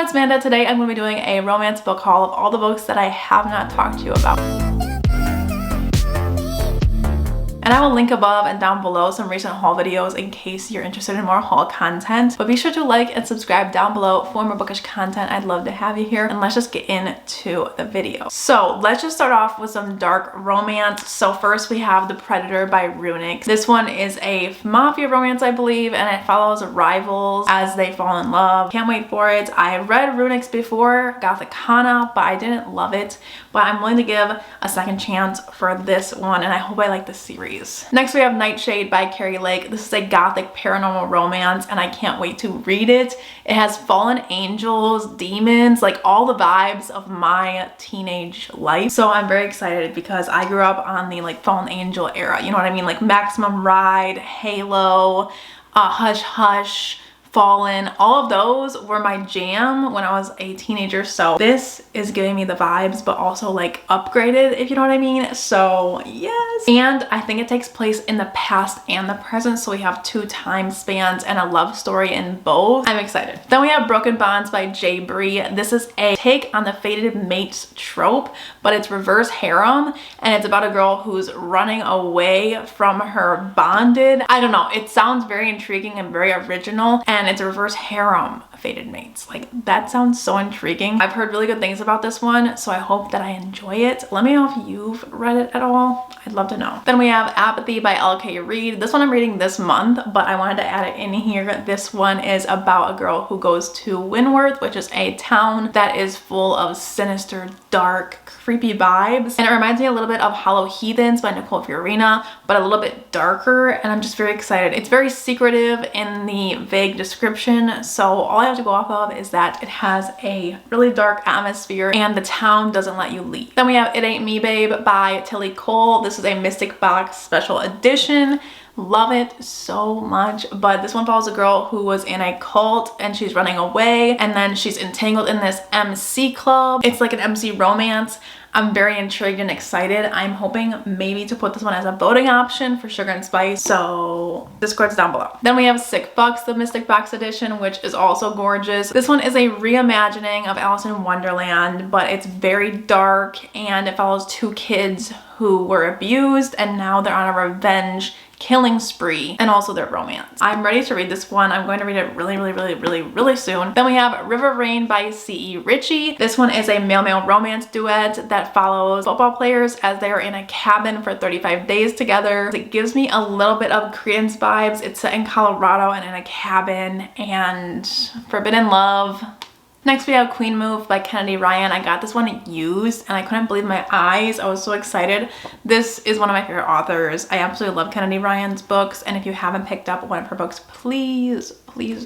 everyone, it's Amanda. Today I'm going to be doing a romance book haul of all the books that I have not talked to you about. And I will link above and down below some recent haul videos in case you're interested in more haul content. But be sure to like and subscribe down below for more bookish content. I'd love to have you here. And let's just get into the video. So let's just start off with some dark romance. So first we have The Predator by Whiners. This one is a mafia romance, I believe, and it follows rivals as they fall in love. Can't wait for it. I read Whiners before, Gothicana, but I didn't love it. But I'm willing to give a second chance for this one, and I hope I like the series. Next we have Nightshade by Carrie Lake. This is a gothic paranormal romance and I can't wait to read it. It has fallen angels, demons, like all the vibes of my teenage life. So I'm very excited because I grew up on the like fallen angel era. You know what I mean? Like Maximum Ride, Halo, Hush Hush, Fallen, all of those were my jam when I was a teenager. So this is giving me the vibes, but also like upgraded, if you know what I mean. So yes. And I think it takes place in the past and the present. So we have two time spans and a love story in both. I'm excited. Then we have Broken Bonds by J. Bree. This is a take on the fated mates trope, but it's reverse harem. And it's about a girl who's running away from her bonded. I don't know. It sounds very intriguing and very original. And it's a reverse harem fated mates. Like that sounds so intriguing. I've heard really good things about this one, so I hope that I enjoy it. Let me know if you've read it at all. I'd love to know. Then we have Apathy by L.K. Reid. This one I'm reading this month, but I wanted to add it in here. This one is about a girl who goes to Whinworth, which is a town that is full of sinister, dark, creepy vibes. And it reminds me a little bit of Hollow Heathens by Nicole Fiorina, but a little bit darker, and I'm just very excited. It's very secretive in the vague description, so all I have to go off of is that it has a really dark atmosphere and the town doesn't let you leave. Then we have It Ain't Me Babe by Tilly Cole. This is a Mystic Box special edition. Love it so much, but this one follows a girl who was in a cult and she's running away and then she's entangled in this MC club. It's like an MC romance. I'm very intrigued and excited. I'm hoping maybe to put this one as a voting option for Sugar and Spice, so Discord's down below. Then we have Sick Bucks, the Mystic Box edition, which is also gorgeous. This one is a reimagining of Alice in Wonderland, but it's very dark and it follows two kids who were abused and now they're on a revenge killing spree, and also their romance. I'm ready to read this one. I'm going to read it really soon. Then we have River Rain by C.E. Ritchie. This one is a male-male romance duet that follows football players as they are in a cabin for 35 days together. It gives me a little bit of Credence vibes. It's set in Colorado and in a cabin, and forbidden love. Next we have Queen Move by Kennedy Ryan. I got this one used and I couldn't believe my eyes. I was so excited. This is one of my favorite authors. I absolutely love Kennedy Ryan's books, and if you haven't picked up one of her books, please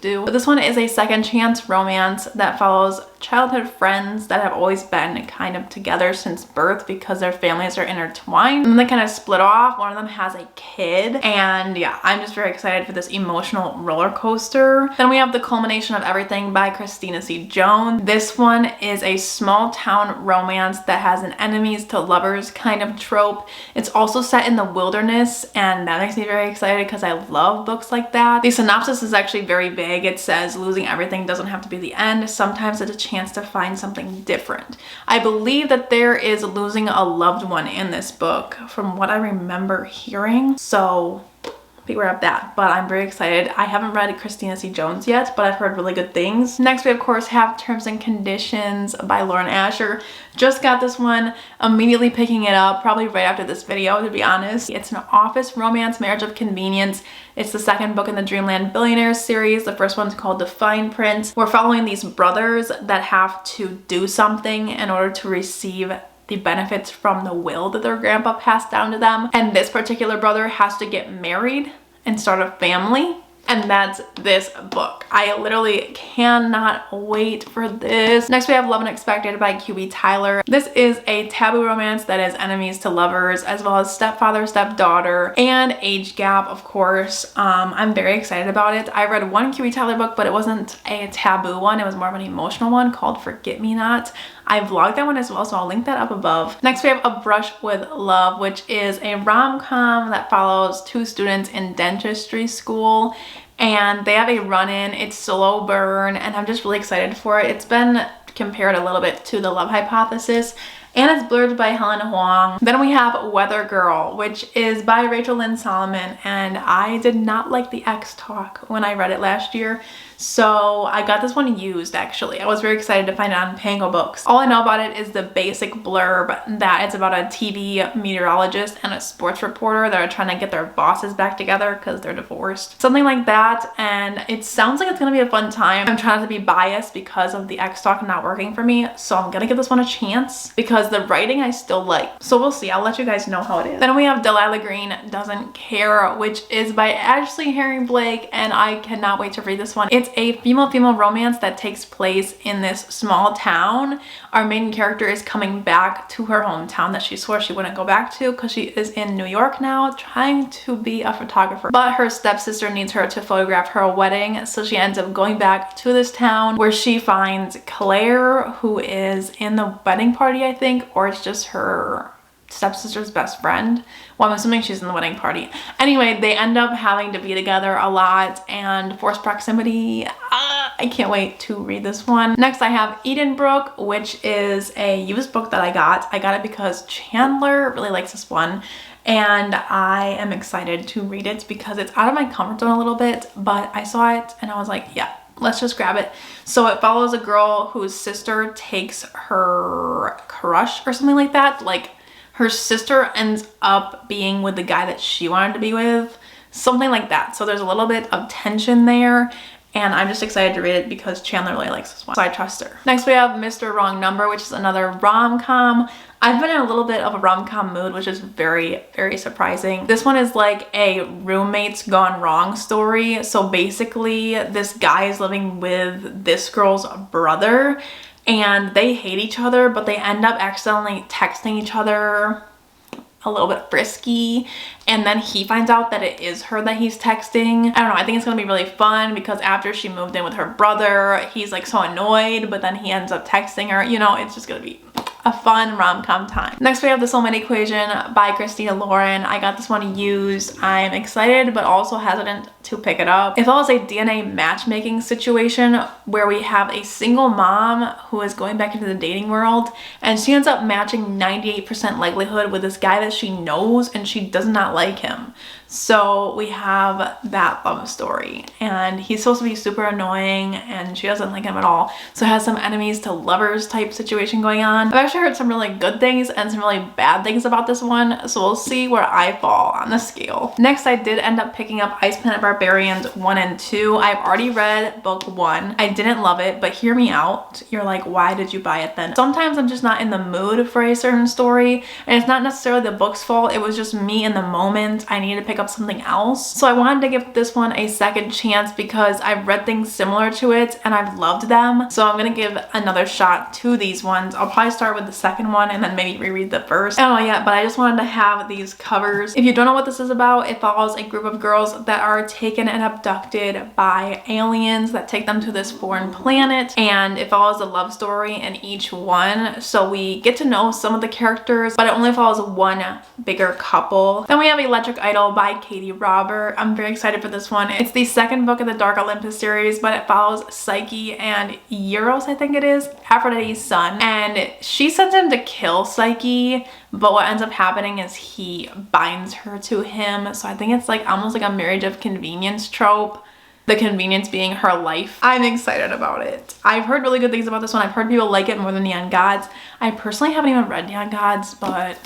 do. But this one is a second chance romance that follows childhood friends that have always been kind of together since birth because their families are intertwined, and then they kind of split off. One of them has a kid, and yeah, I'm just very excited for this emotional roller coaster. Then we have The Culmination of Everything by Christina C. Jones. This one is a small town romance that has an enemies to lovers kind of trope. It's also set in the wilderness, and that makes me very excited because I love books like that. The synopsis is actually very vague. It says losing everything doesn't have to be the end. Sometimes it's a chance to find something different. I believe that there is losing a loved one in this book from what I remember hearing. So beware of that, but I'm very excited. I haven't read Christina C. Jones yet, but I've heard really good things. Next, we of course have Terms and Conditions by Lauren Asher. Just got this one, immediately picking it up, probably right after this video, to be honest. It's an office romance, marriage of convenience. It's the second book in the Dreamland Billionaires series. The first one's called The Fine Print. We're following these brothers that have to do something in order to receive the benefits from the will that their grandpa passed down to them. And this particular brother has to get married and start a family. And that's this book. I literally cannot wait for this. Next we have Love Unexpected by QB Tyler. This is a taboo romance that is enemies to lovers, as well as stepfather, stepdaughter, and age gap, of course. I'm very excited about it. I read one QB Tyler book, but it wasn't a taboo one. It was more of an emotional one called Forget Me Not. I vlogged that one as well, so I'll link that up above. Next we have A Brush with Love, which is a rom-com that follows two students in dentistry school. and they have a run-in. It's slow burn, and I'm just really excited for it. It's been compared a little bit to The Love Hypothesis, and it's blurred by Helen Huang. Then we have Weather Girl, which is by Rachel Lynn Solomon, and I did not like the X talk when I read it last year. So I got this one used actually. I was very excited to find it on Pango Books. All I know about it is the basic blurb that it's about a TV meteorologist and a sports reporter that are trying to get their bosses back together because they're divorced. Something like that, and it sounds like it's gonna be a fun time. I'm trying not to be biased because of the X talk not working for me, so I'm gonna give this one a chance because the writing I still like. So we'll see. I'll let you guys know how it is. Then we have Delilah Green Doesn't Care, which is by Ashley Herring Blake, and I cannot wait to read this one. It's a female-female romance that takes place in this small town. Our main character is coming back to her hometown that she swore she wouldn't go back to because she is in New York now trying to be a photographer. But her stepsister needs her to photograph her wedding, so she ends up going back to this town where she finds Claire, who is in the wedding party, I think, or it's just her stepsister's best friend. Well, I'm assuming she's in the wedding party. Anyway, they end up having to be together a lot and forced proximity. I can't wait to read this one. Next, I have Edenbrook, which is a used book that I got. I got it because Chandler really likes this one, and I am excited to read it because it's out of my comfort zone a little bit, but I saw it and I was like, yeah, let's just grab it. So it follows a girl whose sister takes her crush or something like that. Like, her sister ends up being with the guy that she wanted to be with, something like that. So there's a little bit of tension there, and I'm just excited to read it because Chandler really likes this one, so I trust her. Next we have Mr. Wrong Number, which is another rom-com. I've been in a little bit of a rom-com mood, which is very, very surprising. This one is like a roommates gone wrong story. So basically this guy is living with this girl's brother, and they hate each other, but they end up accidentally texting each other a little bit frisky, and then he finds out that it is her that he's texting. I don't know, I think it's gonna be really fun because after she moved in with her brother, he's like so annoyed, but then he ends up texting her. You know, it's just gonna be a fun rom-com time. Next we have The Soulmate Equation by Christina Lauren. I got this one used. I'm excited but also hesitant to pick it up. It follows a DNA matchmaking situation where we have a single mom who is going back into the dating world, and she ends up matching 98% likelihood with this guy that she knows, and she does not like him. So we have that love story, and he's supposed to be super annoying and she doesn't like him at all. So it has some enemies to lovers type situation going on. I've actually heard some really good things and some really bad things about this one, so we'll see where I fall on the scale. Next, I did end up picking up Ice Planet Barbarians 1 and 2. I've already read book 1. I didn't love it, but hear me out. You're like, why did you buy it then? Sometimes I'm just not in the mood for a certain story, and it's not necessarily the book's fault. It was just me in the moment. I needed to pick up something else. So I wanted to give this one a second chance because I've read things similar to it and I've loved them. So I'm gonna give another shot to these ones. I'll probably start with the second one and then maybe reread the first. I don't know yet, but I just wanted to have these covers. If you don't know what this is about, it follows a group of girls that are taken and abducted by aliens that take them to this foreign planet, and it follows a love story in each one. So we get to know some of the characters, but it only follows one bigger couple. Then we have Electric Idol by Katie Robert. I'm very excited for this one. It's the second book of the Dark Olympus series, but it follows Psyche and Euros, I think it is, Aphrodite's son, and she sends him to kill Psyche, but what ends up happening is he binds her to him. So I think it's like almost like a marriage of convenience trope, the convenience being her life. I'm excited about it. I've heard really good things about this one. I've heard people like it more than Neon Gods. I personally haven't even read Neon Gods, but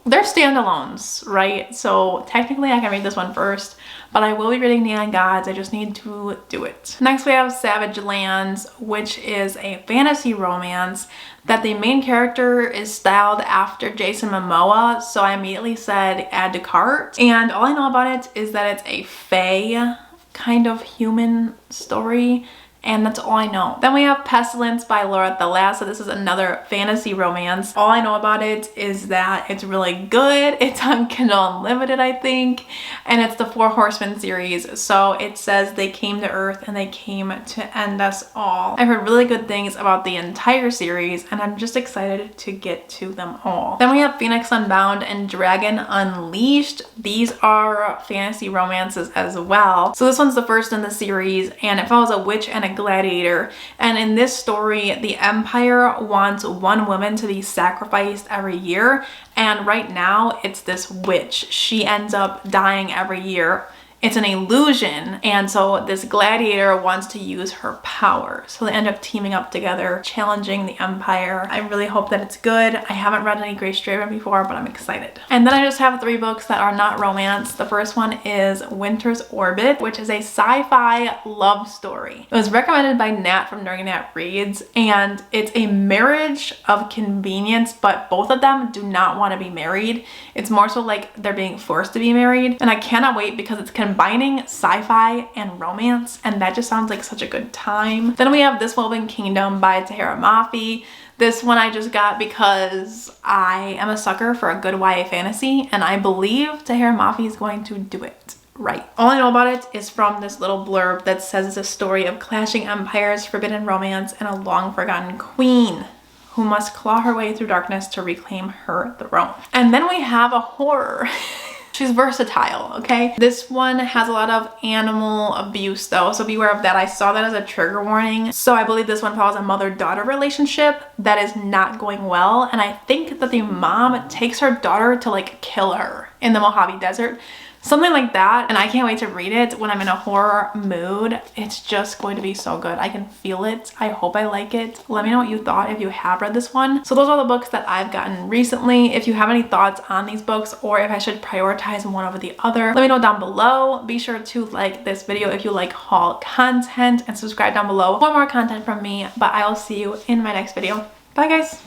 they're standalones, right? So technically I can read this one first, but I will be reading Neon Gods. I just need to do it. Next we have Savage Lands, which is a fantasy romance that the main character is styled after Jason Momoa. So I immediately said add to cart. And all I know about it is that it's a fae kind of human story. and that's all I know. Then we have Pestilence by Laura Thalas. So this is another fantasy romance. All I know about it is that it's really good. It's on Kindle Unlimited, I think, and it's the Four Horsemen series. So it says they came to Earth and they came to end us all. I've heard really good things about the entire series, and I'm just excited to get to them all. Then we have Phoenix Unbound and Dragon Unleashed. These are fantasy romances as well. So this one's the first in the series, and it follows a witch and a gladiator. And in this story, the Empire wants one woman to be sacrificed every year, and right now it's this witch. She ends up dying every year. It's an illusion, and so this gladiator wants to use her power. So they end up teaming up together, challenging the Empire. I really hope that it's good. I haven't read any Grace Draven before, but I'm excited. And then I just have 3 books that are not romance. The first one is Winter's Orbit, which is a sci-fi love story. It was recommended by Nat from Nerdy Nat Reads, and it's a marriage of convenience, but both of them do not want to be married. It's more so like they're being forced to be married, and I cannot wait because it's combining sci-fi and romance, and that just sounds like such a good time. Then we have This Woven Kingdom by Tahira Mafi. This one I just got because I am a sucker for a good YA fantasy, and I believe Tahira Mafi is going to do it right. All I know about it is from this little blurb that says it's a story of clashing empires, forbidden romance, and a long-forgotten queen who must claw her way through darkness to reclaim her throne. And then we have a horror. She's versatile, okay? This one has a lot of animal abuse though, so beware of that. I saw that as a trigger warning. So I believe this one follows a mother-daughter relationship that is not going well, and I think that the mom takes her daughter to like kill her in the Mojave Desert. Something like that, and I can't wait to read it when I'm in a horror mood. It's just going to be so good. I can feel it. I hope I like it. Let me know what you thought if you have read this one. So those are the books that I've gotten recently. If you have any thoughts on these books or if I should prioritize one over the other, let me know down below. Be sure to like this video if you like haul content and subscribe down below for more content from me, but I will see you in my next video. Bye guys.